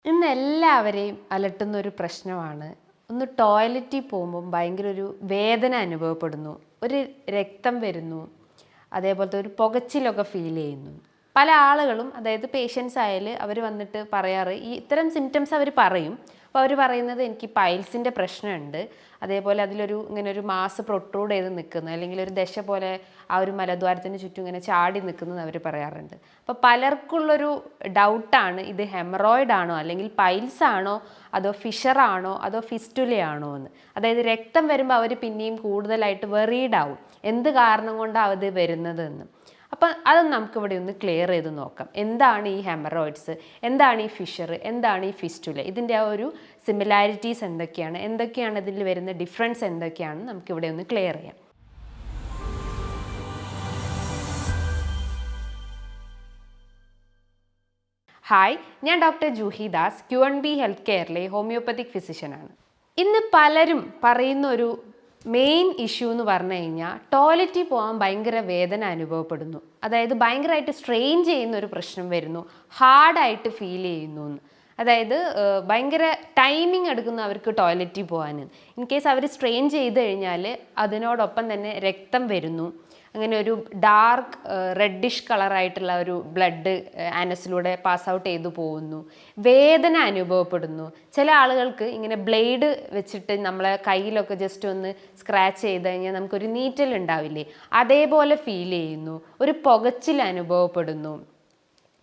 ഇന്ന് എല്ലാവരെയും അലട്ടുന്ന ഒരു പ്രശ്നമാണ്. ഒന്ന് ടോയ്ലറ്റിൽ പോകുമ്പം ഭയങ്കര ഒരു വേദന അനുഭവപ്പെടുന്നു, ഒരു രക്തം വരുന്നു, അതേപോലത്തെ ഒരു പുകച്ചിലൊക്കെ ഫീൽ ചെയ്യുന്നു. പല ആളുകളും, അതായത് പേഷ്യൻസ് ആയാൽ അവർ വന്നിട്ട് പറയാറ്, ഇത്തരം സിംറ്റംസ് അവർ പറയും. അപ്പോൾ അവർ പറയുന്നത് എനിക്ക് പൈൽസിൻ്റെ പ്രശ്നമുണ്ട്, അതേപോലെ അതിലൊരു ഇങ്ങനെ ഒരു മാസ് പ്രൊട്രൂഡ് ചെയ്ത് നിൽക്കുന്നു, അല്ലെങ്കിൽ ഒരു ദശ പോലെ ആ ഒരു മലദ്വാരത്തിന് ചുറ്റും ഇങ്ങനെ ചാടി നിൽക്കുന്നത് അവർ പറയാറുണ്ട്. അപ്പോൾ പലർക്കുള്ളൊരു ഡൗട്ടാണ്, ഇത് ഹെമറോയിഡ് ആണോ, അല്ലെങ്കിൽ പൈൽസ് ആണോ, അതോ ഫിഷറാണോ, അതോ ഫിസ്റ്റുലയാണോ എന്ന്. അതായത് രക്തം വരുമ്പോൾ അവർ പിന്നെയും കൂടുതലായിട്ട് വെറീഡ് ആവും, എന്ത് കാരണം കൊണ്ടാണ് അത് വരുന്നത് എന്ന്. അപ്പം അത് നമുക്കിവിടെ ഒന്ന് ക്ലിയർ ചെയ്ത് നോക്കാം. എന്താണ് ഈ ഹെമറോയിഡ്സ്, എന്താണ് ഈ ഫിഷർ, എന്താണ് ഈ ഫിസ്റ്റുല, ഇതിൻ്റെ ആ ഒരു സിമിലാരിറ്റീസ് എന്തൊക്കെയാണ് ഇതിൽ വരുന്ന ഡിഫറൻസ് എന്തൊക്കെയാണെന്ന് നമുക്കിവിടെ ഒന്ന് ക്ലിയർ ചെയ്യാം. ഹായ്, ഞാൻ doctor Juhi Das, QNB health കെയറിലെ ഹോമിയോപ്പത്തിക് ഫിസിഷ്യനാണ്. ഇന്ന് പലരും പറയുന്ന ഒരു മെയിൻ ഇഷ്യൂ എന്ന് പറഞ്ഞു കഴിഞ്ഞാൽ ടോയ്ലറ്റിൽ പോകാൻ ഭയങ്കര വേദന അനുഭവപ്പെടുന്നു, അതായത് ഭയങ്കരമായിട്ട് സ്ട്രെയിൻ ചെയ്യുന്ന ഒരു പ്രശ്നം വരുന്നു, ഹാർഡായിട്ട് ഫീൽ ചെയ്യുന്നു എന്ന്. അതായത് ഭയങ്കര ടൈമിങ് എടുക്കുന്നു അവർക്ക് ടോയ്ലറ്റിൽ പോകാൻ. ഇൻ കേസ് അവർ സ്ട്രെയിൻ ചെയ്ത് കഴിഞ്ഞാൽ അതിനോടൊപ്പം തന്നെ രക്തം വരുന്നു, അങ്ങനെ ഒരു ഡാർക്ക് റെഡിഷ് കളറായിട്ടുള്ള ഒരു ബ്ലഡ് ആനസിലൂടെ പാസ് ഔട്ട് ചെയ്തു പോകുന്നു, വേദന അനുഭവപ്പെടുന്നു. ചില ആളുകൾക്ക് ഇങ്ങനെ ബ്ലേഡ് വെച്ചിട്ട് നമ്മളെ കയ്യിലൊക്കെ ജസ്റ്റ് ഒന്ന് സ്ക്രാച്ച് ചെയ്ത് കഴിഞ്ഞാൽ നമുക്കൊരു നീറ്റൽ ഉണ്ടാവില്ലേ, അതേപോലെ ഫീൽ ചെയ്യുന്നു, ഒരു പുകച്ചിൽ അനുഭവപ്പെടുന്നു.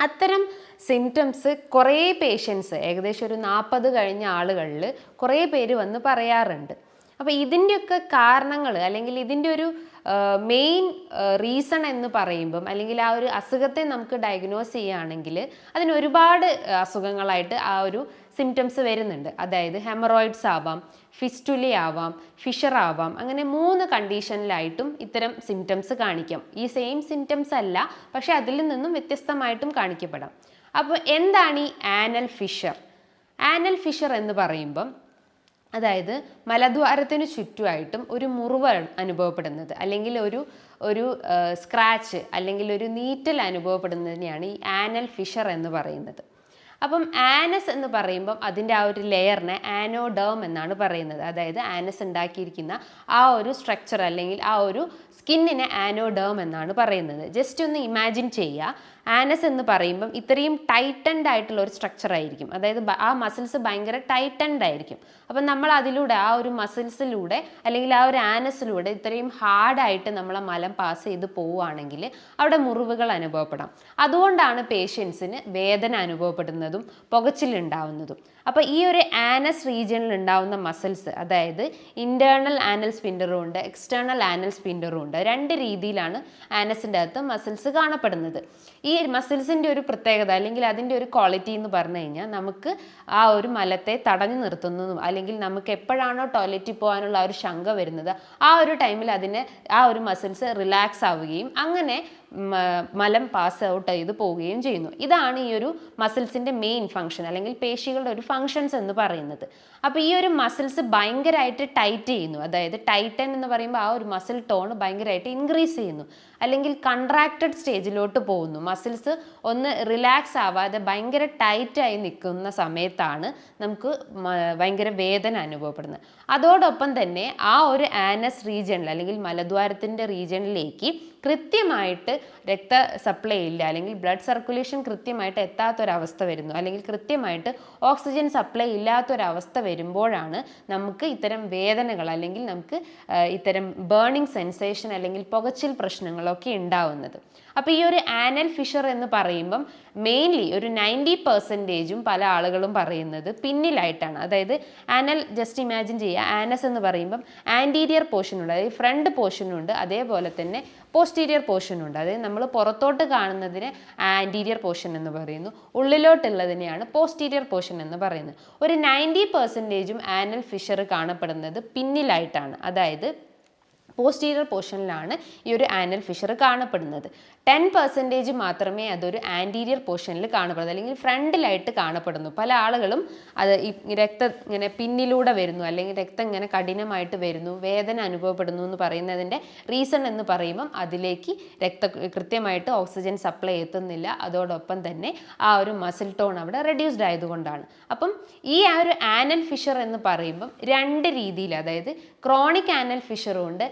അത്തരം സിംറ്റംസ് കുറേ പേഷ്യൻസ്, ഏകദേശം ഒരു 40 കഴിഞ്ഞ ആളുകളിൽ കുറേ പേര് വന്ന് പറയാറുണ്ട്. അപ്പോൾ ഇതിൻ്റെയൊക്കെ കാരണങ്ങൾ, അല്ലെങ്കിൽ ഇതിൻ്റെ ഒരു മെയിൻ റീസൺ എന്ന് പറയുമ്പം, അല്ലെങ്കിൽ ആ ഒരു അസുഖത്തെ നമുക്ക് ഡയഗ്നോസ് ചെയ്യുകയാണെങ്കിൽ അതിന് ഒരുപാട് അസുഖങ്ങളായിട്ട് ആ ഒരു സിംറ്റംസ് വരുന്നുണ്ട്. അതായത് ഹെമറോയിഡ്സ് ആവാം, ഫിസ്റ്റുല ആവാം, ഫിഷർ ആവാം, അങ്ങനെ 3 കണ്ടീഷനിലായിട്ടും ഇത്തരം സിംറ്റംസ് കാണിക്കാം. ഈ സെയിം സിംറ്റംസ് അല്ല, പക്ഷെ അതിൽ നിന്നും വ്യത്യസ്തമായിട്ടും കാണിക്കപ്പെടാം. അപ്പോൾ എന്താണ് ഈ ആനൽ ഫിഷർ? ആനൽ ഫിഷർ എന്ന് പറയുമ്പം അതായത് മലദ്വാരത്തിന് ചുറ്റുമായിട്ടും ഒരു മുറിവ് അനുഭവപ്പെടുന്നത്, അല്ലെങ്കിൽ ഒരു സ്ക്രാച്ച്, അല്ലെങ്കിൽ ഒരു നീറ്റൽ അനുഭവപ്പെടുന്നതിനെയാണ് ഈ ആനൽ ഫിഷർ എന്ന് പറയുന്നത്. അപ്പം ആനസ് എന്ന് പറയുമ്പം അതിൻ്റെ ആ ഒരു ലെയറിനെ ആനോഡേം എന്നാണ് പറയുന്നത്. അതായത് ആനസ് ഉണ്ടാക്കിയിരിക്കുന്ന ആ ഒരു സ്ട്രക്ചർ, അല്ലെങ്കിൽ ആ ഒരു സ്കിന്നിനെ ആനോഡേം എന്നാണ് പറയുന്നത്. ജസ്റ്റ് ഒന്ന് ഇമാജിൻ ചെയ്യുക, ആനസ് എന്ന് പറയുമ്പം ഇത്രയും ടൈറ്റൻഡ് ആയിട്ടുള്ള ഒരു സ്ട്രക്ചർ ആയിരിക്കും. അതായത് ആ മസിൽസ് ഭയങ്കര ടൈറ്റൻഡ് ആയിരിക്കും. അപ്പം നമ്മൾ അതിലൂടെ, ആ ഒരു മസിൽസിലൂടെ അല്ലെങ്കിൽ ആ ഒരു ആനസിലൂടെ ഇത്രയും ഹാർഡായിട്ട് നമ്മളെ മലം പാസ് ചെയ്ത് പോവുകയാണെങ്കിൽ അവിടെ മുറിവുകൾ അനുഭവപ്പെടാം. അതുകൊണ്ടാണ് പേഷ്യൻസിന് വേദന അനുഭവപ്പെടുന്നതും പുകച്ചിലുണ്ടാവുന്നതും. അപ്പോൾ ഈ ഒരു ആനസ് റീജിയനിൽ ഉണ്ടാവുന്ന മസിൽസ്, അതായത് ഇൻറ്റേർണൽ ആനൽ സ്പിൻഡറും ഉണ്ട്, എക്സ്റ്റേണൽ ആനൽ സ്പിൻഡറും ഉണ്ട്. 2 രീതിയിലാണ് ആനസിൻ്റെ അകത്ത് മസിൽസ് കാണപ്പെടുന്നത്. ഈ മസിൽസിൻ്റെ ഒരു പ്രത്യേകത, അല്ലെങ്കിൽ അതിൻ്റെ ഒരു ക്വാളിറ്റി എന്ന് പറഞ്ഞു കഴിഞ്ഞാൽ, നമുക്ക് ആ ഒരു മലത്തെ തടഞ്ഞു നിർത്തുന്നതും, അല്ലെങ്കിൽ നമുക്ക് എപ്പോഴാണോ ടോയ്ലറ്റിൽ പോകാനുള്ള ആ ഒരു ശങ്ക വരുന്നത്, ആ ഒരു ടൈമിൽ ആ ഒരു മസിൽസ് റിലാക്സ് ആവുകയും അങ്ങനെ മലം പാസ് ഔട്ട് ചെയ്ത് പോവുകയും ചെയ്യുന്നു. ഇതാണ് ഈ ഒരു മസിൽസിൻ്റെ മെയിൻ ഫങ്ഷൻ, അല്ലെങ്കിൽ പേശികളുടെ ഒരു ഫങ്ഷൻസ് എന്ന് പറയുന്നത്. അപ്പോൾ ഈ ഒരു മസിൽസ് ഭയങ്കരമായിട്ട് ടൈറ്റ് ചെയ്യുന്നു, അതായത് ടൈറ്റൻ എന്ന് പറയുമ്പോൾ ആ ഒരു മസിൽ ടോൺ ഭയങ്കരമായിട്ട് ഇൻക്രീസ് ചെയ്യുന്നു, അല്ലെങ്കിൽ കൺട്രാക്റ്റഡ് സ്റ്റേജിലോട്ട് പോകുന്നു. മസിൽസ് ഒന്ന് റിലാക്സ് ആവാതെ ഭയങ്കര ടൈറ്റായി നിൽക്കുന്ന സമയത്താണ് നമുക്ക് ഭയങ്കര വേദന അനുഭവപ്പെടുന്നത്. അതോടൊപ്പം തന്നെ ആ ഒരു ആനസ് റീജിയണിൽ, അല്ലെങ്കിൽ മലദ്വാരത്തിൻ്റെ റീജിയണിലേക്ക് കൃത്യമായിട്ട് രക്ത സപ്ലൈ ഇല്ല, അല്ലെങ്കിൽ ബ്ലഡ് സർക്കുലേഷൻ കൃത്യമായിട്ട് എത്താത്തൊരവസ്ഥ വരുന്നു, അല്ലെങ്കിൽ കൃത്യമായിട്ട് ഓക്സിജൻ സപ്ലൈ ഇല്ലാത്തൊരവസ്ഥ വരുമ്പോഴാണ് നമുക്ക് ഇത്തരം വേദനകൾ, അല്ലെങ്കിൽ നമുക്ക് ഇത്തരം ബേണിംഗ് സെൻസേഷൻ, അല്ലെങ്കിൽ പുകച്ചിൽ പ്രശ്നങ്ങളൊക്കെ ഉണ്ടാവുന്നത്. അപ്പോൾ ഈ ഒരു ആനൽ ഫിഷർ എന്ന് പറയുമ്പം മെയിൻലി ഒരു 90% പല ആളുകളും പറയുന്നത് പിന്നിലായിട്ടാണ്. അതായത് ആനൽ, ജസ്റ്റ് ഇമാജിൻ ചെയ്യുക, ആനസ് എന്ന് പറയുമ്പം ആൻറ്റീരിയർ പോർഷനുണ്ട്, അതായത് ഫ്രണ്ട് പോർഷനുണ്ട്, അതേപോലെ തന്നെ പോസ്റ്റീരിയർ പോർഷനുണ്ട്. അതായത് നമ്മൾ പുറത്തോട്ട് കാണുന്നതിനെ ആൻറ്റീരിയർ പോർഷൻ എന്ന് പറയുന്നു, ഉള്ളിലോട്ടുള്ളതിനെയാണ് പോസ്റ്റീരിയർ പോർഷൻ എന്ന് പറയുന്നത്. ഒരു 90% ആനൽ ഫിഷർ കാണപ്പെടുന്നത് പിന്നിലായിട്ടാണ്. അതായത് പോസ്റ്റീരിയർ പോർഷനിലാണ് ഈ ഒരു ആനൽ ഫിഷർ കാണപ്പെടുന്നത്. 10% മാത്രമേ അതൊരു ആൻറ്റീരിയർ പോർഷനിൽ കാണപ്പെടുന്നു, അല്ലെങ്കിൽ ഫ്രണ്ടിലായിട്ട് കാണപ്പെടുന്നു. പല ആളുകളും അത് ഈ രക്തം ഇങ്ങനെ പിന്നിലൂടെ വരുന്നു, അല്ലെങ്കിൽ രക്തം ഇങ്ങനെ കഠിനമായിട്ട് വരുന്നു, വേദന അനുഭവപ്പെടുന്നു എന്ന് പറയുന്നതിൻ്റെ റീസൺ എന്ന് പറയുമ്പം അതിലേക്ക് കൃത്യമായിട്ട് ഓക്സിജൻ സപ്ലൈ എത്തുന്നില്ല, അതോടൊപ്പം തന്നെ ആ ഒരു മസിൽ ടോൺ അവിടെ റെഡ്യൂസ്ഡ് ആയതുകൊണ്ടാണ്. അപ്പം ഈ ആ ഒരു ആനൽ ഫിഷർ എന്ന് പറയുമ്പം രണ്ട് രീതിയിൽ, അതായത് ക്രോണിക് ആനൽ ഫിഷറും ഉണ്ട്,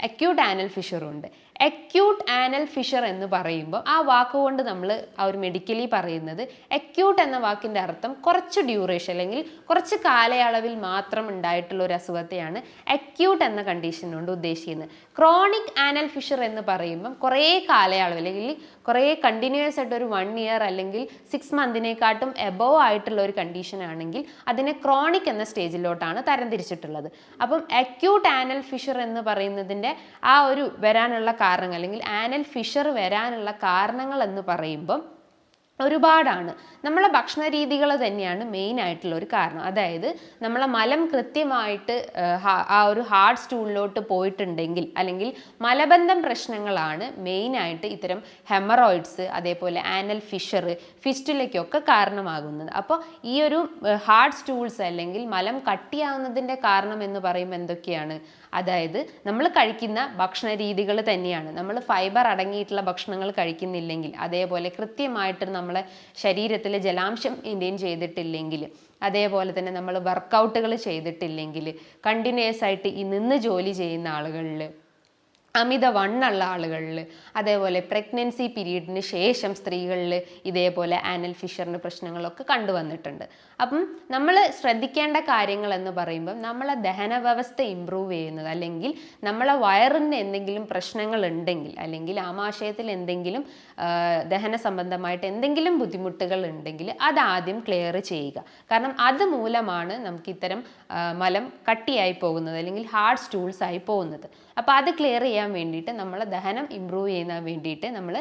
അക്യൂട്ട് ആനൽ ഫിഷറും ഉണ്ട്. അക്യൂട്ട് ആനൽ ഫിഷർ എന്ന് പറയുമ്പോൾ ആ വാക്കുകൊണ്ട് നമ്മൾ ആ ഒരു മെഡിക്കലി പറയുന്നത്, അക്യൂട്ട് എന്ന വാക്കിൻ്റെ അർത്ഥം കുറച്ച് ഡ്യൂറേഷൻ അല്ലെങ്കിൽ കുറച്ച് കാലയളവിൽ മാത്രം ഉണ്ടായിട്ടുള്ള ഒരു അസുഖത്തെയാണ് അക്യൂട്ട് എന്ന കണ്ടീഷൻ കൊണ്ട് ഉദ്ദേശിക്കുന്നത്. ക്രോണിക് ആനൽ ഫിഷർ എന്ന് പറയുമ്പം കുറേ കാലയളവ് അല്ലെങ്കിൽ കുറേ കണ്ടിന്യൂസ് ആയിട്ട് ഒരു 1 year അല്ലെങ്കിൽ 6 months എബോവ് ആയിട്ടുള്ള ഒരു കണ്ടീഷൻ ആണെങ്കിൽ അതിനെ ക്രോണിക് എന്ന സ്റ്റേജിലോട്ടാണ് തരംതിരിച്ചിട്ടുള്ളത്. അപ്പം അക്യൂട്ട് ആനൽ ഫിഷർ എന്ന് പറയുന്നതിൻ്റെ ആ ഒരു വരാനുള്ള കാരണങ്ങൾ അല്ലെങ്കിൽ ആനൽ ഫിഷർ വരാനുള്ള കാരണങ്ങൾ എന്ന് പറയുമ്പം ഒരുപാടാണ്. നമ്മളെ ഭക്ഷണ രീതികൾ തന്നെയാണ് മെയിൻ ആയിട്ടുള്ള ഒരു കാരണം. അതായത് നമ്മളെ മലം കൃത്യമായിട്ട് ആ ഒരു ഹാർഡ് സ്റ്റൂളിലോട്ട് പോയിട്ടുണ്ടെങ്കിൽ, അല്ലെങ്കിൽ മലബന്ധം പ്രശ്നങ്ങളാണ് മെയിനായിട്ട് ഇത്തരം ഹെമറോയിഡ്സ്, അതേപോലെ ആനൽ ഫിഷർ, ഫിസ്റ്റുലയ്ക്കൊക്കെ കാരണമാകുന്നത്. അപ്പോൾ ഈ ഒരു ഹാർഡ് സ്റ്റൂൾസ് അല്ലെങ്കിൽ മലം കട്ടിയാവുന്നതിൻ്റെ കാരണം എന്ന് പറയുമ്പോൾ എന്തൊക്കെയാണ്? അതായത് നമ്മൾ കഴിക്കുന്ന ഭക്ഷണ രീതികൾ തന്നെയാണ്. നമ്മൾ ഫൈബർ അടങ്ങിയിട്ടുള്ള ഭക്ഷണങ്ങൾ കഴിക്കുന്നില്ലെങ്കിൽ, അതേപോലെ കൃത്യമായിട്ട് നമ്മളെ ശരീരത്തിൽ ജലാംശം മെയിൻറ്റെയിൻ ചെയ്തിട്ടില്ലെങ്കിൽ, അതേപോലെ തന്നെ നമ്മൾ വർക്കൗട്ടുകൾ ചെയ്തിട്ടില്ലെങ്കിൽ, കണ്ടിന്യൂസ് ആയിട്ട് ഈ നിന്ന് ജോലി ചെയ്യുന്ന ആളുകളിൽ, അമിത വണ്ണുള്ള ആളുകളിൽ, അതേപോലെ പ്രഗ്നൻസി പീരീഡിന് ശേഷം സ്ത്രീകളിൽ ഇതേപോലെ ആനൽ ഫിഷറിൻ്റെ പ്രശ്നങ്ങളൊക്കെ കണ്ടുവന്നിട്ടുണ്ട്. അപ്പം നമ്മൾ ശ്രദ്ധിക്കേണ്ട കാര്യങ്ങൾ എന്ന് പറയുമ്പം നമ്മളെ ദഹന വ്യവസ്ഥ ഇമ്പ്രൂവ് ചെയ്യുന്നത്, അല്ലെങ്കിൽ നമ്മളെ വയറിന് എന്തെങ്കിലും പ്രശ്നങ്ങൾ ഉണ്ടെങ്കിൽ, അല്ലെങ്കിൽ ആമാശയത്തിൽ എന്തെങ്കിലും ദഹന സംബന്ധമായിട്ട് എന്തെങ്കിലും ബുദ്ധിമുട്ടുകൾ ഉണ്ടെങ്കിൽ അതാദ്യം ക്ലിയർ ചെയ്യുക. കാരണം അതുമൂലമാണ് നമുക്ക് ഇത്തരം മലം കട്ടിയായി പോകുന്നത്, അല്ലെങ്കിൽ ഹാർഡ് സ്റ്റൂൾസ് ആയി പോകുന്നത്. അപ്പോൾ അത് ക്ലിയർ ചെയ്യാൻ വേണ്ടിയിട്ട് നമ്മളെ ദഹനം ഇമ്പ്രൂവ് ചെയ്യാൻ വേണ്ടിയിട്ട് നമ്മൾ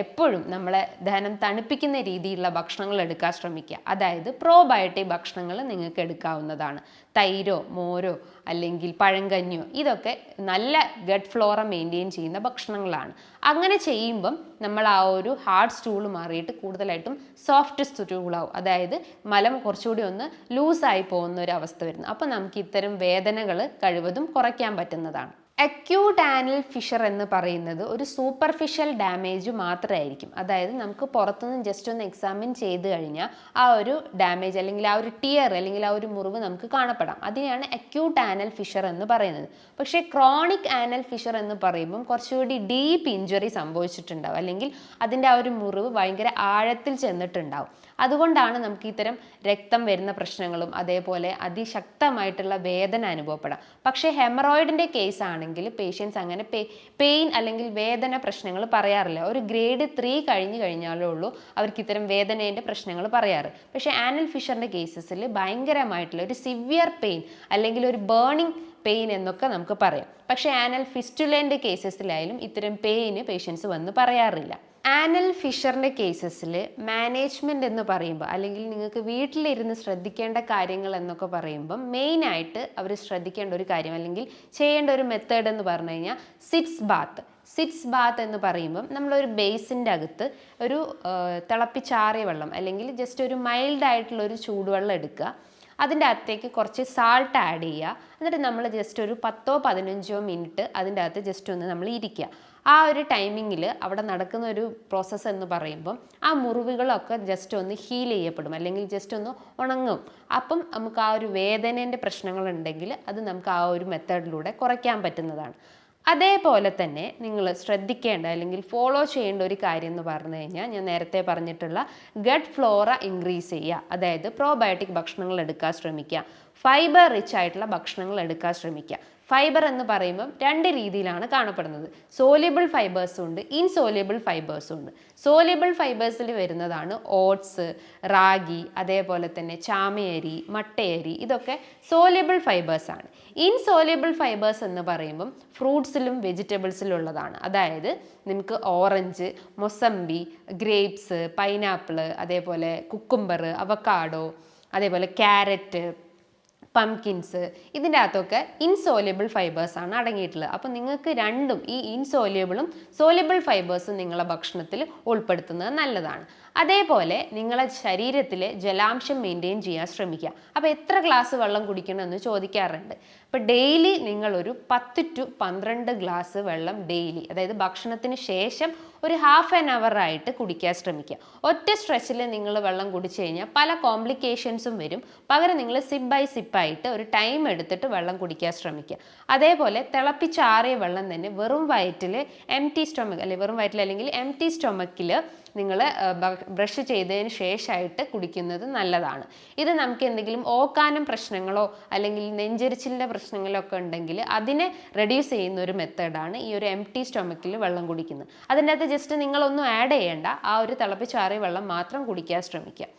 എപ്പോഴും നമ്മളെ ദഹനം തണുപ്പിക്കുന്ന രീതിയിലുള്ള ഭക്ഷണങ്ങൾ എടുക്കാൻ ശ്രമിക്കുക. അതായത് പ്രോബയോട്ടിക് ഭക്ഷണങ്ങൾ നിങ്ങൾക്ക് എടുക്കാവുന്നതാണ്. തൈരോ മോരോ അല്ലെങ്കിൽ പഴങ്കഞ്ഞോ, ഇതൊക്കെ നല്ല ഗട്ട് ഫ്ലോറ മെയിൻറ്റെയിൻ ചെയ്യുന്ന ഭക്ഷണങ്ങളാണ്. അങ്ങനെ ചെയ്യുമ്പം നമ്മൾ ആ ഒരു ഹാർഡ് സ്റ്റൂൾ മാറിയിട്ട് കൂടുതലായിട്ടും സോഫ്റ്റ് സ്റ്റൂളാവും. അതായത് മലം കുറച്ചുകൂടി ഒന്ന് ലൂസായി പോകുന്ന ഒരു അവസ്ഥ വരുന്നു. അപ്പോൾ നമുക്ക് ഇത്തരം വേദനകൾ കഴിവതും കുറയ്ക്കാൻ പറ്റുന്നതാണ്. അക്യൂട്ട് ആനൽ ഫിഷർ എന്ന് പറയുന്നത് ഒരു സൂപ്പർഫിഷ്യൽ ഡാമേജ് മാത്രമായിരിക്കും. അതായത് നമുക്ക് പുറത്തുനിന്ന് ജസ്റ്റ് ഒന്ന് എക്സാമിൻ ചെയ്ത് കഴിഞ്ഞാൽ ആ ഒരു ഡാമേജ് അല്ലെങ്കിൽ ആ ഒരു ടിയർ അല്ലെങ്കിൽ ആ ഒരു മുറിവ് നമുക്ക് കാണപ്പെടാം. അതിനെയാണ് അക്യൂട്ട് ആനൽ ഫിഷർ എന്ന് പറയുന്നത്. പക്ഷേ ക്രോണിക് ആനൽ ഫിഷർ എന്ന് പറയുമ്പം കുറച്ചുകൂടി ഡീപ്പ് ഇഞ്ചുറി സംഭവിച്ചിട്ടുണ്ടാവും, അല്ലെങ്കിൽ അതിൻ്റെ ആ ഒരു മുറിവ് ഭയങ്കര ആഴത്തിൽ ചെന്നിട്ടുണ്ടാവും. അതുകൊണ്ടാണ് നമുക്ക് ഇത്തരം രക്തം വരുന്ന പ്രശ്നങ്ങളും അതേപോലെ അതിശക്തമായിട്ടുള്ള വേദന അനുഭവപ്പെടാം. പക്ഷേ ഹെമറോയിഡിൻ്റെ കേസ് ആണെങ്കിൽ പേഷ്യൻസ് അങ്ങനെ പെയിൻ അല്ലെങ്കിൽ വേദന പ്രശ്നങ്ങൾ പറയാറില്ല. ഒരു ഗ്രേഡ് 3 കഴിഞ്ഞു കഴിഞ്ഞാലേ ഉള്ളൂ അവർക്ക് ഇത്തരം വേദനേൻ്റെ പ്രശ്നങ്ങൾ പറയാറ്. പക്ഷേ ആനൽ ഫിഷറിൻ്റെ കേസസിൽ ഭയങ്കരമായിട്ടുള്ള ഒരു സിവിയർ പെയിൻ അല്ലെങ്കിൽ ഒരു ബേണിംഗ് പെയിൻ എന്നൊക്കെ നമുക്ക് പറയാം. പക്ഷേ ആനൽ ഫിസ്റ്റുലേൻ്റെ കേസസിലായാലും ഇത്തരം പെയിന് പേഷ്യൻസ് വന്ന് പറയാറില്ല. ആനൽ ഫിഷറിൻ്റെ കേസസിൽ മാനേജ്മെൻറ്റ് എന്ന് പറയുമ്പോൾ, അല്ലെങ്കിൽ നിങ്ങൾക്ക് വീട്ടിലിരുന്ന് ശ്രദ്ധിക്കേണ്ട കാര്യങ്ങൾ എന്നൊക്കെ പറയുമ്പം മെയിനായിട്ട് അവർ ശ്രദ്ധിക്കേണ്ട ഒരു കാര്യം അല്ലെങ്കിൽ ചെയ്യേണ്ട ഒരു മെത്തേഡ് എന്ന് പറഞ്ഞു കഴിഞ്ഞാൽ സിറ്റ്സ് ബാത്ത് എന്ന് പറയുമ്പം നമ്മളൊരു ബേസിൻ്റെ അകത്ത് ഒരു തിളപ്പിച്ചാറിയ വെള്ളം അല്ലെങ്കിൽ ജസ്റ്റ് ഒരു മൈൽഡ് ആയിട്ടുള്ള ഒരു ചൂടുവെള്ളം എടുക്കുക. അതിൻ്റെ അകത്തേക്ക് കുറച്ച് സാൾട്ട് ആഡ് ചെയ്യുക. എന്നിട്ട് നമ്മൾ ജസ്റ്റ് ഒരു 10-15 മിനിറ്റ് അതിൻ്റെ അകത്ത് ജസ്റ്റ് ഒന്ന് നമ്മൾ ഇരിക്കുക. ആ ഒരു ടൈമിങ്ങിൽ അവിടെ നടക്കുന്ന ഒരു പ്രോസസ്സ് എന്ന് പറയുമ്പം ആ മുറിവുകളൊക്കെ ജസ്റ്റ് ഒന്ന് ഹീൽ ചെയ്യപ്പെടും, അല്ലെങ്കിൽ ജസ്റ്റ് ഒന്ന് ഉണങ്ങും. അപ്പം നമുക്ക് ആ ഒരു വേദനേൻ്റെ പ്രശ്നങ്ങളുണ്ടെങ്കിൽ അത് നമുക്ക് ആ ഒരു മെത്തേഡിലൂടെ കുറയ്ക്കാൻ പറ്റുന്നതാണ്. അതേപോലെ തന്നെ നിങ്ങൾ ശ്രദ്ധിക്കേണ്ട അല്ലെങ്കിൽ ഫോളോ ചെയ്യേണ്ട ഒരു കാര്യം എന്ന് പറഞ്ഞു കഴിഞ്ഞാൽ, ഞാൻ നേരത്തെ പറഞ്ഞിട്ടുള്ള ഗട്ട് ഫ്ലോറ ഇൻക്രീസ് ചെയ്യുക. അതായത് പ്രോബയോട്ടിക് ഭക്ഷണങ്ങൾ എടുക്കാൻ ശ്രമിക്കുക, ഫൈബർ റിച്ച് ആയിട്ടുള്ള ഭക്ഷണങ്ങൾ എടുക്കാൻ ശ്രമിക്കുക. ഫൈബർ എന്ന് പറയുമ്പം 2 രീതിയിലാണ് കാണപ്പെടുന്നത്. സോല്യുബിൾ ഫൈബേഴ്സും ഉണ്ട്, ഇൻസോല്യുബിൾ ഫൈബേഴ്സും ഉണ്ട്. സോല്യുബിൾ ഫൈബേഴ്സിൽ വരുന്നതാണ് ഓട്സ്, റാഗി, അതേപോലെ തന്നെ ചാമയരി, മട്ടയരി, ഇതൊക്കെ സോല്യുബിൾ ഫൈബേഴ്സാണ്. ഇൻസോല്യുബിൾ ഫൈബേഴ്സ് എന്ന് പറയുമ്പം ഫ്രൂട്ട്സിലും വെജിറ്റബിൾസിലും ഉള്ളതാണ്. അതായത് നമുക്ക് ഓറഞ്ച്, മൊസമ്പി, ഗ്രേപ്സ്, പൈനാപ്പിൾ, അതേപോലെ കുക്കുംബർ, അവക്കാഡോ, അതേപോലെ ക്യാരറ്റ്, പംകിൻസ്, ഇതിൻ്റെ അകത്തൊക്കെ ഇൻസോല്യബിൾ ഫൈബേഴ്സ് ആണ് അടങ്ങിയിട്ടുള്ളത്. അപ്പോൾ നിങ്ങൾക്ക് രണ്ടും, ഈ ഇൻസോല്യബിളും സോല്യബിൾ ഫൈബേഴ്സും നിങ്ങളുടെ ഭക്ഷണത്തിൽ ഉൾപ്പെടുത്തുന്നത് നല്ലതാണ്. അതേപോലെ നിങ്ങളെ ശരീരത്തിലെ ജലാംശം മെയിൻറ്റെയിൻ ചെയ്യാൻ ശ്രമിക്കുക. അപ്പോൾ എത്ര ഗ്ലാസ് വെള്ളം കുടിക്കണമെന്ന് ചോദിക്കാറുണ്ട്. അപ്പോൾ ഡെയിലി നിങ്ങളൊരു 10 to 12 ഗ്ലാസ് വെള്ളം ഡെയിലി, അതായത് ഭക്ഷണത്തിന് ശേഷം ഒരു ഹാഫ് ആൻ അവർ ആയിട്ട് കുടിക്കാൻ ശ്രമിക്കുക. ഒറ്റ സ്ട്രെച്ചിൽ നിങ്ങൾ വെള്ളം കുടിച്ചു കഴിഞ്ഞാൽ പല കോംപ്ലിക്കേഷൻസും വരും. പകരം നിങ്ങൾ സിപ്പ് ബൈ സിപ്പായിട്ട് ഒരു ടൈം എടുത്തിട്ട് വെള്ളം കുടിക്കാൻ ശ്രമിക്കുക. അതേപോലെ തിളപ്പിച്ചാറിയ വെള്ളം തന്നെ വെറും വയറ്റിൽ എംപ്റ്റി സ്റ്റൊമക്ക്, അല്ലെങ്കിൽ വെറും വയറ്റിൽ അല്ലെങ്കിൽ എംപ്റ്റി സ്റ്റൊമക്കിൽ നിങ്ങൾ ബ്രഷ് ചെയ്തതിന് ശേഷമായിട്ട് കുടിക്കുന്നത് നല്ലതാണ്. ഇത് നമുക്ക് എന്തെങ്കിലും ഓക്കാനം പ്രശ്നങ്ങളോ അല്ലെങ്കിൽ നെഞ്ചരിച്ചിലിൻ്റെ പ്രശ്നങ്ങളോ ഒക്കെ ഉണ്ടെങ്കിൽ അതിനെ റെഡ്യൂസ് ചെയ്യുന്ന ഒരു മെത്തേഡാണ് ഈ ഒരു എംപ്റ്റി സ്റ്റൊമക്കിൽ വെള്ളം കുടിക്കുന്നത്. അതിൻ്റെ അകത്ത് ജസ്റ്റ് നിങ്ങളൊന്നും ആഡ് ചെയ്യേണ്ട, ആ ഒരു തിളപ്പിച്ചാറിയ വെള്ളം മാത്രം കുടിക്കാൻ ശ്രമിക്കുക.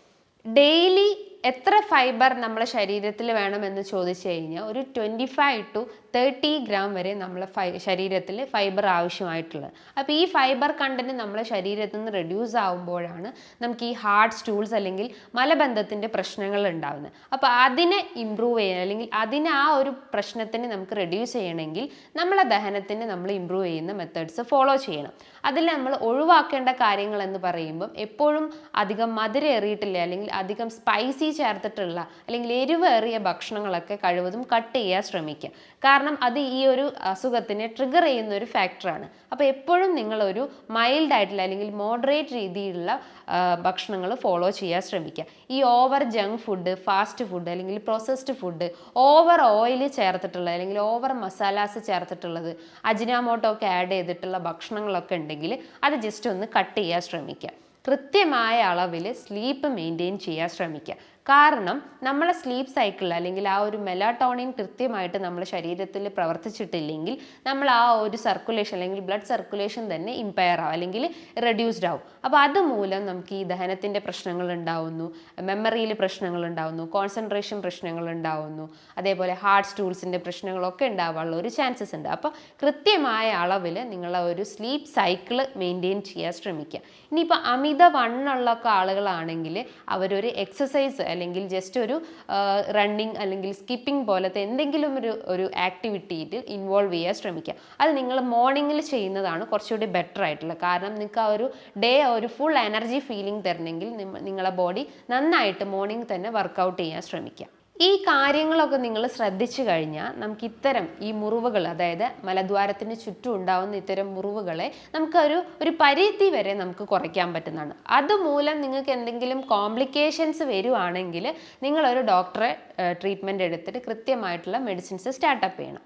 ഡെയിലി എത്ര ഫൈബർ നമ്മുടെ ശരീരത്തിൽ വേണമെന്ന് ചോദിച്ചു കഴിഞ്ഞാൽ ഒരു 25 to 30 ഗ്രാം വരെ നമ്മളെ ശരീരത്തിൽ ഫൈബർ ആവശ്യമായിട്ടുള്ളത്. അപ്പോൾ ഈ ഫൈബർ കണ്ടന്റ് നമ്മളെ ശരീരത്തിൽ നിന്ന് റെഡ്യൂസ് ആകുമ്പോഴാണ് നമുക്ക് ഈ ഹാർഡ് സ്റ്റൂൾസ് അല്ലെങ്കിൽ മലബന്ധത്തിൻ്റെ പ്രശ്നങ്ങൾ ഉണ്ടാകുന്നത്. അപ്പോൾ അതിനെ ഇമ്പ്രൂവ് ചെയ്യാൻ, അല്ലെങ്കിൽ അതിനെ ആ ഒരു പ്രശ്നത്തിന് നമുക്ക് റെഡ്യൂസ് ചെയ്യണമെങ്കിൽ നമ്മളെ ദഹനത്തിന് നമ്മൾ ഇമ്പ്രൂവ് ചെയ്യുന്ന മെത്തേഡ്സ് ഫോളോ ചെയ്യണം. അതിൽ നമ്മൾ ഒഴിവാക്കേണ്ട കാര്യങ്ങൾ എന്ന് പറയുമ്പം എപ്പോഴും അധികം മധുരം ഏറിയിട്ടില്ല അല്ലെങ്കിൽ അധികം സ്പൈസി ചേർത്തിട്ടുള്ള അല്ലെങ്കിൽ എരിവേറിയ ഭക്ഷണങ്ങളൊക്കെ കഴിവതും കട്ട് ചെയ്യാൻ ശ്രമിക്കുക. കാരണം അത് ഈ ഒരു അസുഖത്തിനെ ട്രിഗർ ചെയ്യുന്ന ഒരു ഫാക്ടറാണ്. അപ്പോൾ എപ്പോഴും നിങ്ങളൊരു മൈൽഡ് ആയിട്ടുള്ള അല്ലെങ്കിൽ മോഡറേറ്റ് രീതിയിലുള്ള ഭക്ഷണങ്ങൾ ഫോളോ ചെയ്യാൻ ശ്രമിക്കുക. ഈ over junk food, fast food അല്ലെങ്കിൽ പ്രോസസ്ഡ് ഫുഡ്, ഓവർ ഓയിൽ ചേർത്തിട്ടുള്ള അല്ലെങ്കിൽ ഓവർ മസാലാസ് ചേർത്തിട്ടുള്ളത്, അജിനാമോട്ടോ ഒക്കെ ആഡ് ചെയ്തിട്ടുള്ള ഭക്ഷണങ്ങളൊക്കെ ഉണ്ടെങ്കിൽ അത് ജസ്റ്റ് ഒന്ന് കട്ട് ചെയ്യാൻ ശ്രമിക്കുക. കൃത്യമായ അളവിൽ സ്ലീപ്പ് മെയിൻറ്റെയിൻ ചെയ്യാൻ ശ്രമിക്കുക. കാരണം നമ്മളെ സ്ലീപ്പ് സൈക്കിൾ അല്ലെങ്കിൽ ആ ഒരു മെലാട്ടോണിൻ കൃത്യമായിട്ട് നമ്മുടെ ശരീരത്തിൽ പ്രവർത്തിച്ചിട്ടില്ലെങ്കിൽ നമ്മൾ ആ ഒരു സർക്കുലേഷൻ അല്ലെങ്കിൽ ബ്ലഡ് സർക്കുലേഷൻ തന്നെ ഇമ്പയർ ആവും അല്ലെങ്കിൽ റെഡ്യൂസ്ഡ് ആവും. അപ്പോൾ അതുമൂലം നമുക്ക് ഈ ദഹനത്തിൻ്റെ പ്രശ്നങ്ങൾ ഉണ്ടാവുന്നു, മെമ്മറിയിൽ പ്രശ്നങ്ങൾ ഉണ്ടാവുന്നു, കോൺസെൻട്രേഷൻ പ്രശ്നങ്ങൾ ഉണ്ടാവുന്നു, അതേപോലെ ഹാർട്ട് സ്റ്റൂൾസിൻ്റെ പ്രശ്നങ്ങളൊക്കെ ഉണ്ടാവാനുള്ള ഒരു ചാൻസസ് ഉണ്ട്. അപ്പോൾ കൃത്യമായ അളവിൽ നിങ്ങളെ ഒരു സ്ലീപ്പ് സൈക്കിൾ മെയിൻറ്റെയിൻ ചെയ്യാൻ ശ്രമിക്കുക. ഇനിയിപ്പോൾ അമിത വണ്ണമുള്ള ആളുകളാണെങ്കിൽ അവരൊരു എക്സസൈസ് അല്ലെങ്കിൽ ജസ്റ്റ് ഒരു റണ്ണിങ് അല്ലെങ്കിൽ സ്കിപ്പിംഗ് പോലത്തെ എന്തെങ്കിലും ഒരു ആക്ടിവിറ്റിയിൽ ഇൻവോൾവ് ചെയ്യാൻ ശ്രമിക്കുക. അത് നിങ്ങൾ മോർണിംഗിൽ ചെയ്യുന്നതാണ് കുറച്ചുകൂടി ബെറ്റർ ആയിട്ടുള്ളത്. കാരണം നിങ്ങൾക്ക് ആ ഒരു ഡേ ഒരു ഫുൾ എനർജി ഫീലിംഗ് തരണമെങ്കിൽ നിങ്ങളെ ബോഡി നന്നായിട്ട് മോർണിംഗ് തന്നെ വർക്കൗട്ട് ചെയ്യാൻ ശ്രമിക്കുക. ഈ കാര്യങ്ങളൊക്കെ നിങ്ങൾ ശ്രദ്ധിച്ചു കഴിഞ്ഞാൽ നമുക്ക് ഇത്തരം ഈ മുറിവുകൾ, അതായത് മലദ്വാരത്തിന് ചുറ്റും ഉണ്ടാവുന്ന ഇത്തരം മുറിവുകളെ നമുക്ക് ഒരു പരിധി വരെ നമുക്ക് കുറയ്ക്കാൻ പറ്റുന്നതാണ്. അതുമൂലം നിങ്ങൾക്ക് എന്തെങ്കിലും കോംപ്ലിക്കേഷൻസ് വരുവാണെങ്കിൽ നിങ്ങളൊരു ഡോക്ടറെ ട്രീറ്റ്മെൻറ്റ് എടുത്തിട്ട് കൃത്യമായിട്ടുള്ള മെഡിസിൻസ് സ്റ്റാർട്ടപ്പ് ചെയ്യണം.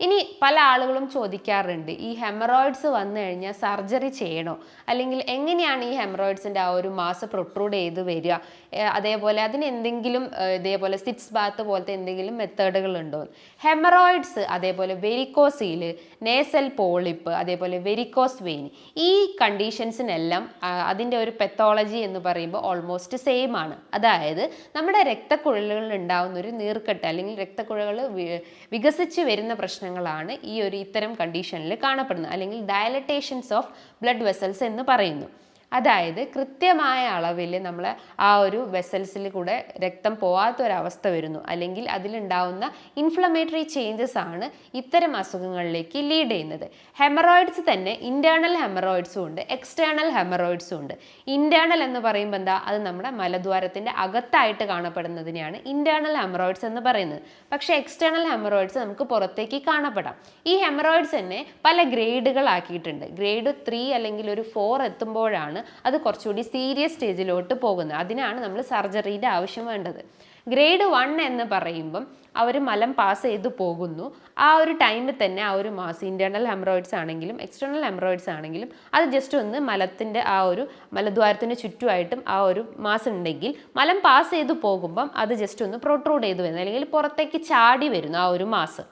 ഇനി പല ആളുകളും ചോദിക്കാറുണ്ട്, ഈ ഹെമറോയിഡ്സ് വന്നു കഴിഞ്ഞാൽ സർജറി ചെയ്യണോ, അല്ലെങ്കിൽ എങ്ങനെയാണ് ഈ ഹെമറോയിഡ്സിൻ്റെ ആ ഒരു മാസ് പ്രൊട്രൂഡ് ചെയ്ത് വരിക, അതേപോലെ അതിന് എന്തെങ്കിലും ഇതേപോലെ സിറ്റ്സ് ബാത്ത് പോലത്തെ എന്തെങ്കിലും മെത്തേഡുകൾ ഉണ്ടോ? ഹെമറോയിഡ്സ്, അതേപോലെ വെരിക്കോസീൽ, നേസൽ പോളിപ്പ്, അതേപോലെ വെരിക്കോസ് വെയിൻ, ഈ കണ്ടീഷൻസിനെല്ലാം അതിൻ്റെ ഒരു പെത്തോളജി എന്ന് പറയുമ്പോൾ ഓൾമോസ്റ്റ് സെയിം ആണ്. അതായത് നമ്മുടെ രക്തക്കുഴലുകളിൽ ഉണ്ടാകുന്ന ഒരു നീർക്കെട്ട് അല്ലെങ്കിൽ രക്തക്കുഴലുകൾ വികസിച്ച് വരുന്ന പ്രശ്നങ്ങളാണ് ഈ ഒരു ഇത്തരം കണ്ടീഷനിൽ കാണപ്പെടുന്നത്, അല്ലെങ്കിൽ ഡയലറ്റേഷൻസ് ഓഫ് ബ്ലഡ് വെസൽസ് എന്ന് പറയുന്നു. അതായത് കൃത്യമായ അളവിൽ നമ്മൾ ആ ഒരു വെസൽസിൽ കൂടെ രക്തം പോവാത്തൊരവസ്ഥ വരുന്നു, അല്ലെങ്കിൽ അതിലുണ്ടാവുന്ന ഇൻഫ്ലമേറ്ററി ചേഞ്ചസ് ആണ് ഇത്തരം അസുഖങ്ങളിലേക്ക് ലീഡ് ചെയ്യുന്നത്. ഹെമറോയിഡ്സ് തന്നെ ഇൻറ്റേർണൽ ഹെമറോയിഡ്സും ഉണ്ട്, എക്സ്റ്റേണൽ ഹെമറോയിഡ്സും ഉണ്ട്. ഇൻറ്റേർണൽ എന്ന് പറയുമ്പോൾ എന്താ, അത് നമ്മുടെ മലദ്വാരത്തിൻ്റെ അകത്തായിട്ട് കാണപ്പെടുന്നതിനെയാണ് ഇൻറ്റേർണൽ ഹെമറോയിഡ്സ് എന്ന് പറയുന്നത്. പക്ഷേ എക്സ്റ്റേണൽ ഹെമറോയിഡ്സ് നമുക്ക് പുറത്തേക്ക് കാണപ്പെടാം. ഈ ഹെമറോയിഡ്സ് തന്നെ പല ഗ്രേഡുകളാക്കിയിട്ടുണ്ട്. ഗ്രേഡ് 3 അല്ലെങ്കിൽ ഒരു 4 എത്തുമ്പോഴാണ് അത് കുറച്ചുകൂടി സീരിയസ് സ്റ്റേജിലോട്ട് പോകുന്നത്. അതിനാണ് നമ്മൾ സർജറിയുടെ ആവശ്യം വേണ്ടത്. ഗ്രേഡ് 1 എന്ന് പറയുമ്പം അവർ മലം പാസ് ചെയ്ത് പോകുന്നു. ആ ഒരു ടൈമിൽ തന്നെ ആ ഒരു മാസ്, ഇൻറ്റേർണൽ ഹെമറോയിഡ്സ് ആണെങ്കിലും എക്സ്റ്റേണൽ ഹെമറോയിഡ്സ് ആണെങ്കിലും അത് ജസ്റ്റ് ഒന്ന് മലത്തിൻ്റെ ആ ഒരു മലദ്വാരത്തിന് ചുറ്റുമായിട്ടും ആ ഒരു മാസ് ഉണ്ടെങ്കിൽ മലം പാസ് ചെയ്ത് പോകുമ്പം അത് ജസ്റ്റ് ഒന്ന് പ്രൊട്രൂഡ് ചെയ്ത് വരുന്നു, അല്ലെങ്കിൽ പുറത്തേക്ക് ചാടി വരുന്നു ആ ഒരു മാസ്.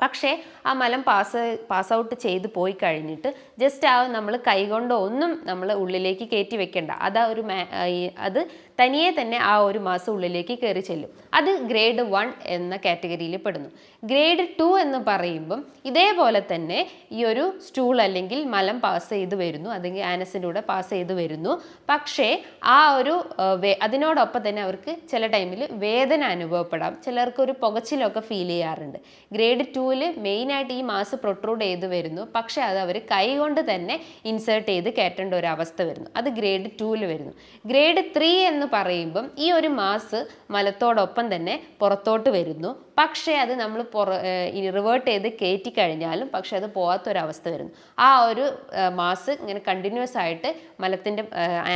പക്ഷേ ആ മലം പാസ് ഔട്ട് ചെയ്ത് പോയി കഴിഞ്ഞിട്ട് ജസ്റ്റ് ആ നമ്മൾ കൈകൊണ്ടോ ഒന്നും നമ്മൾ ഉള്ളിലേക്ക് കയറ്റി വെക്കേണ്ട. അത് തനിയെ തന്നെ ആ ഒരു മാസം ഉള്ളിലേക്ക് കയറി ചെല്ലും. അത് ഗ്രേഡ് 1 എന്ന കാറ്റഗറിയിൽ പെടുന്നു. ഗ്രേഡ് 2 എന്ന് പറയുമ്പം ഇതേപോലെ തന്നെ ഈ ഒരു സ്റ്റൂൾ അല്ലെങ്കിൽ മലം പാസ് ചെയ്ത് വരുന്നു, അല്ലെങ്കിൽ ആനസിൻ്റെ കൂടെ പാസ് ചെയ്ത് വരുന്നു. പക്ഷേ ആ ഒരു അതിനോടൊപ്പം തന്നെ അവർക്ക് ചില ടൈമിൽ വേദന അനുഭവപ്പെടാം, ചിലർക്ക് ഒരു പുകച്ചിലൊക്കെ ഫീൽ ചെയ്യാറുണ്ട്. ഗ്രേഡ് 2-ൽ മെയിനായിട്ട് ഈ മാസ് പ്രൊട്രൂഡ് ചെയ്ത് വരുന്നു, പക്ഷേ അത് അവർ കൈ കൊണ്ട് തന്നെ ഇൻസേർട്ട് ചെയ്ത് കയറ്റേണ്ട ഒരു അവസ്ഥ വരുന്നു. അത് ഗ്രേഡ് 2-ൽ വരുന്നു. ഗ്രേഡ് 3 എന്ന് പറയുമ്പം ഈ ഒരു മാസ് മലത്തോടൊപ്പം തന്നെ പുറത്തോട്ട് വരുന്നു, പക്ഷേ അത് നമ്മൾ റിവേർട്ട് ചെയ്ത് കയറ്റി കഴിഞ്ഞാലും പക്ഷെ അത് പോകാത്തൊരവസ്ഥ വരുന്നു. ആ ഒരു മാസ് ഇങ്ങനെ കണ്ടിന്യൂസ് ആയിട്ട് മലത്തിൻ്റെ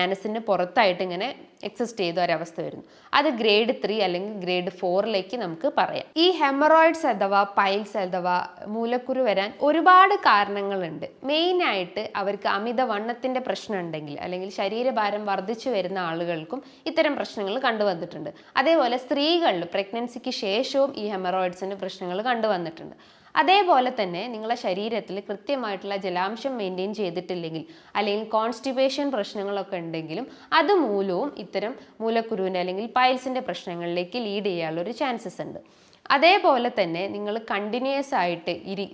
ആനസിൻ്റെ പുറത്തായിട്ട് ഇങ്ങനെ എക്സിസ്റ്റ് ചെയ്ത ഒരവസ്ഥ വരുന്നു. അത് ഗ്രേഡ് 3 അല്ലെങ്കിൽ ഗ്രേഡ് 4-ലേക്ക് നമുക്ക് പറയാം. ഈ ഹെമറോയിഡ്സ് അഥവാ പൈൽസ് അഥവാ മൂലക്കുരു വരാൻ ഒരുപാട് കാരണങ്ങളുണ്ട്. മെയിനായിട്ട് അവർക്ക് അമിതവണ്ണത്തിൻ്റെ പ്രശ്നം ഉണ്ടെങ്കിൽ അല്ലെങ്കിൽ ശരീരഭാരം വർദ്ധിച്ചു വരുന്ന ആളുകൾക്കും ഇത്തരം പ്രശ്നങ്ങൾ കണ്ടുവന്നിട്ടുണ്ട്. അതേപോലെ സ്ത്രീകളിൽ പ്രഗ്നൻസിക്ക് ശേഷവും ഈ ഹെമറോയിഡ്സിൻ്റെ പ്രശ്നങ്ങൾ കണ്ടുവന്നിട്ടുണ്ട്. അതേപോലെ തന്നെ നിങ്ങളുടെ ശരീരത്തിൽ കൃത്യമായിട്ടുള്ള ജലാംശം മെയിൻറ്റെയിൻ ചെയ്തിട്ടില്ലെങ്കിൽ അല്ലെങ്കിൽ കോൺസ്റ്റിപ്പേഷൻ പ്രശ്നങ്ങളൊക്കെ ഉണ്ടെങ്കിലും അതുമൂലവും ഇത്തരം മൂലക്കുരുവിൻ്റെ അല്ലെങ്കിൽ പൈൽസിൻ്റെ പ്രശ്നങ്ങളിലേക്ക് ലീഡ് ചെയ്യാനുള്ളൊരു ചാൻസസ് ഉണ്ട്. അതേപോലെ തന്നെ നിങ്ങൾ കണ്ടിന്യൂസ് ആയിട്ട്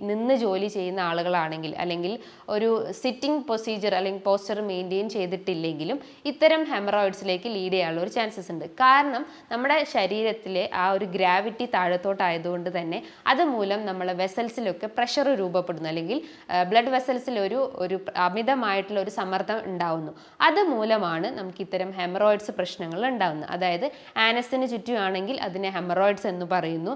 നിന്ന് ജോലി ചെയ്യുന്ന ആളുകളാണെങ്കിൽ അല്ലെങ്കിൽ ഒരു സിറ്റിംഗ് പ്രൊസീജിയർ അല്ലെങ്കിൽ പോസ്ചർ മെയിൻറ്റെയിൻ ചെയ്തിട്ടില്ലെങ്കിലും ഇത്തരം ഹെമറോയിഡ്സിലേക്ക് ലീഡ് ചെയ്യാനുള്ള ഒരു ചാൻസസ് ഉണ്ട്. കാരണം നമ്മുടെ ശരീരത്തിലെ ആ ഒരു ഗ്രാവിറ്റി താഴത്തോട്ടായതുകൊണ്ട് തന്നെ അതുമൂലം നമ്മളെ വെസൽസിലൊക്കെ പ്രഷർ രൂപപ്പെടുന്നു, അല്ലെങ്കിൽ ബ്ലഡ് വെസൽസിൽ ഒരു അമിതമായിട്ടുള്ള ഒരു സമ്മർദ്ദം ഉണ്ടാവുന്നു. അതുമൂലമാണ് നമുക്ക് ഇത്തരം ഹെമറോയിഡ്സ് പ്രശ്നങ്ങൾ ഉണ്ടാവുന്നത്. അതായത് ആനസിന് ചുറ്റുമാണെങ്കിൽ അതിനെ ഹെമറോയിഡ്സ് എന്ന് പറയുന്നു.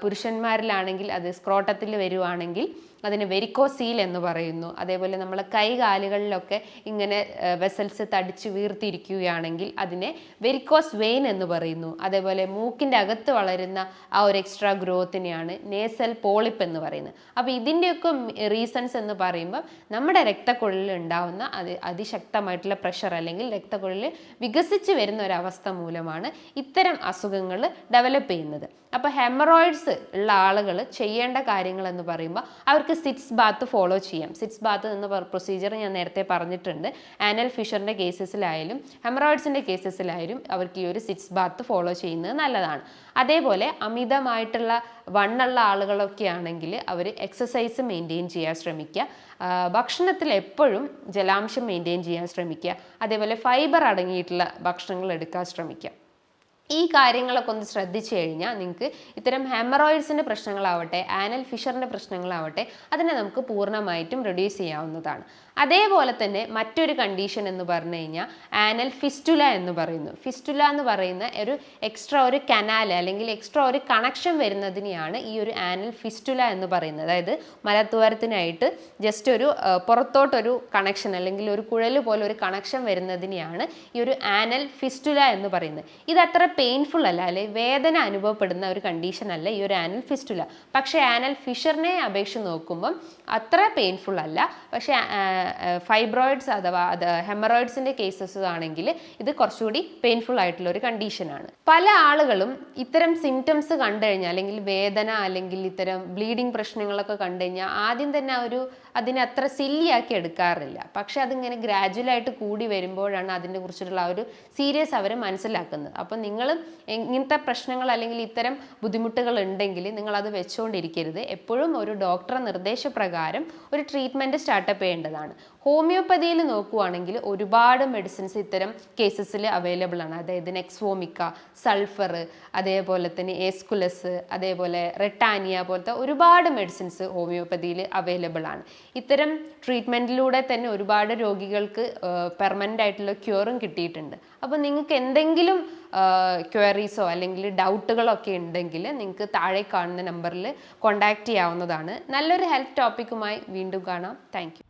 പുരുഷന്മാരിലാണെങ്കിൽ അത് സ്ക്രോട്ടത്തിൽ വരുവാണെങ്കിൽ അതിന് വെരിക്കോസീൽ എന്ന് പറയുന്നു. അതേപോലെ നമ്മളെ കൈകാലുകളിലൊക്കെ ഇങ്ങനെ വെസൽസ് തടിച്ച് വീർത്തിരിക്കുകയാണെങ്കിൽ അതിനെ വെരിക്കോസ് വെയിൻ എന്ന് പറയുന്നു. അതേപോലെ മൂക്കിൻ്റെ അകത്ത് വളരുന്ന ആ ഒരു എക്സ്ട്രാ ഗ്രോത്തിനെയാണ് നേസൽ പോളിപ്പ് എന്ന് പറയുന്നത്. അപ്പോൾ ഇതിൻ്റെയൊക്കെ റീസൺസ് എന്ന് പറയുമ്പോൾ നമ്മുടെ രക്തക്കുഴലിൽ ഉണ്ടാവുന്ന അതിശക്തമായിട്ടുള്ള പ്രഷർ അല്ലെങ്കിൽ രക്തക്കുഴലിൽ വികസിച്ച് വരുന്ന ഒരവസ്ഥ മൂലമാണ് ഇത്തരം അസുഖങ്ങൾ ഡെവലപ്പ് ചെയ്യുന്നത്. അപ്പോൾ ഹെമറോയിഡ്സ് ഉള്ള ആളുകൾ ചെയ്യേണ്ട കാര്യങ്ങൾ എന്ന് പറയുമ്പോൾ അവർക്ക് സിറ്റ്സ് ബാത്ത് ഫോളോ ചെയ്യാം. സിറ്റ്സ് ബാത്ത് എന്ന പ്രൊസീജിയർ ഞാൻ നേരത്തെ പറഞ്ഞിട്ടുണ്ട്. ആനൽ ഫിഷറിൻ്റെ കേസസിലായാലും ഹെമറോയിഡ്സിൻ്റെ കേസസിലായാലും അവർക്ക് ഈ ഒരു സിറ്റ്സ് ബാത്ത് ഫോളോ ചെയ്യുന്നത് നല്ലതാണ്. അതേപോലെ അമിതമായിട്ടുള്ള വണ്ണുള്ള ആളുകളൊക്കെ ആണെങ്കിൽ അവർ എക്സസൈസ് മെയിൻറ്റെയിൻ ചെയ്യാൻ ശ്രമിക്കുക. ഭക്ഷണത്തിൽ എപ്പോഴും ജലാംശം മെയിൻറ്റെയിൻ ചെയ്യാൻ ശ്രമിക്കുക. അതേപോലെ ഫൈബർ അടങ്ങിയിട്ടുള്ള ഭക്ഷണങ്ങൾ എടുക്കാൻ ശ്രമിക്കുക. ഈ കാര്യങ്ങളൊക്കെ ഒന്ന് ശ്രദ്ധിച്ചു കഴിഞ്ഞാൽ നിങ്ങൾക്ക് ഇത്തരം ഹെമറോയിഡ്സിൻ്റെ പ്രശ്നങ്ങളാവട്ടെ ആനൽ ഫിഷറിൻ്റെ പ്രശ്നങ്ങളാവട്ടെ അതിനെ നമുക്ക് പൂർണ്ണമായിട്ടും റെഡ്യൂസ് ചെയ്യാവുന്നതാണ്. അതേപോലെ തന്നെ മറ്റൊരു കണ്ടീഷൻ എന്ന് പറഞ്ഞു കഴിഞ്ഞാൽ ആനൽ ഫിസ്റ്റുല എന്ന് പറയുന്നു. ഫിസ്റ്റുല എന്ന് പറയുന്ന എക്സ്ട്രാ ഒരു കനാൽ അല്ലെങ്കിൽ എക്സ്ട്രാ ഒരു കണക്ഷൻ വരുന്നതിനെയാണ് ഈ ഒരു ആനൽ ഫിസ്റ്റുല എന്ന് പറയുന്നത്. അതായത് മലദ്വാരത്തിനായിട്ട് ജസ്റ്റ് ഒരു പുറത്തോട്ടൊരു കണക്ഷൻ അല്ലെങ്കിൽ ഒരു കുഴൽ പോലെ ഒരു കണക്ഷൻ വരുന്നതിനെയാണ് ഈ ഒരു ആനൽ ഫിസ്റ്റുല എന്ന് പറയുന്നത്. ഇതത്ര പെയിൻഫുൾ അല്ല, അല്ലെങ്കിൽ വേദന അനുഭവപ്പെടുന്ന ഒരു കണ്ടീഷൻ അല്ല ഈ ഒരു ആനൽ ഫിസ്റ്റുല. പക്ഷേ ആനൽ ഫിഷറിനെ അപേക്ഷിച്ച് നോക്കുമ്പം അത്ര പെയിൻഫുൾ അല്ല. പക്ഷേ ഫൈബ്രോയിഡ്സ് അഥവാ ഹെമറോയിഡ്സിൻ്റെ കേസസ് ആണെങ്കിൽ ഇത് കുറച്ചുകൂടി പെയിൻഫുൾ ആയിട്ടുള്ള ഒരു കണ്ടീഷനാണ്. പല ആളുകളും ഇത്തരം സിംറ്റംസ് കണ്ടു കഴിഞ്ഞാൽ അല്ലെങ്കിൽ വേദന അല്ലെങ്കിൽ ഇത്തരം ബ്ലീഡിങ് പ്രശ്നങ്ങളൊക്കെ കണ്ടു കഴിഞ്ഞാൽ ആദ്യം തന്നെ അതിനെ അത്ര സില്ലിയാക്കി എടുക്കാറില്ല. പക്ഷെ അതിങ്ങനെ ഗ്രാജുവലായിട്ട് കൂടി വരുമ്പോഴാണ് അതിനെ കുറിച്ചിട്ടുള്ള ഒരു സീരിയസ് അവർ മനസ്സിലാക്കുന്നത്. അപ്പം നിങ്ങൾ ഇങ്ങനത്തെ പ്രശ്നങ്ങൾ അല്ലെങ്കിൽ ഇത്തരം ബുദ്ധിമുട്ടുകൾ ഉണ്ടെങ്കിൽ നിങ്ങൾ അത് വെച്ചുകൊണ്ടിരിക്കരുത്. എപ്പോഴും ഒരു ഡോക്ടറുടെ നിർദ്ദേശപ്രകാരം ഒരു ട്രീറ്റ്മെൻറ്റ് സ്റ്റാർട്ടപ്പ് ചെയ്യേണ്ടതാണ്. ഹോമിയോപ്പതിയിൽ നോക്കുവാണെങ്കിൽ ഒരുപാട് മെഡിസിൻസ് ഇത്തരം കേസസിൽ അവൈലബിൾ ആണ്. അതായത് നെക്സ്വോമിക്ക, സൾഫർ, അതേപോലെ തന്നെ ഏസ്കുലസ്, അതേപോലെ റെട്ടാനിയ പോലത്തെ ഒരുപാട് മെഡിസിൻസ് ഹോമിയോപ്പതിയിൽ അവൈലബിൾ ആണ്. ഇത്തരം ട്രീറ്റ്മെൻറ്റിലൂടെ തന്നെ ഒരുപാട് രോഗികൾക്ക് പെർമനൻ്റ് ആയിട്ടുള്ള ക്യൂറും കിട്ടിയിട്ടുണ്ട്. അപ്പോൾ നിങ്ങൾക്ക് എന്തെങ്കിലും ക്വയറീസോ അല്ലെങ്കിൽ ഡൗട്ടുകളൊക്കെ ഉണ്ടെങ്കിൽ നിങ്ങൾക്ക് താഴെ കാണുന്ന നമ്പറിൽ കോൺടാക്റ്റ് ചെയ്യാവുന്നതാണ്. നല്ലൊരു ഹെൽത്ത് ടോപ്പിക്കുമായി വീണ്ടും കാണാം. Thank you.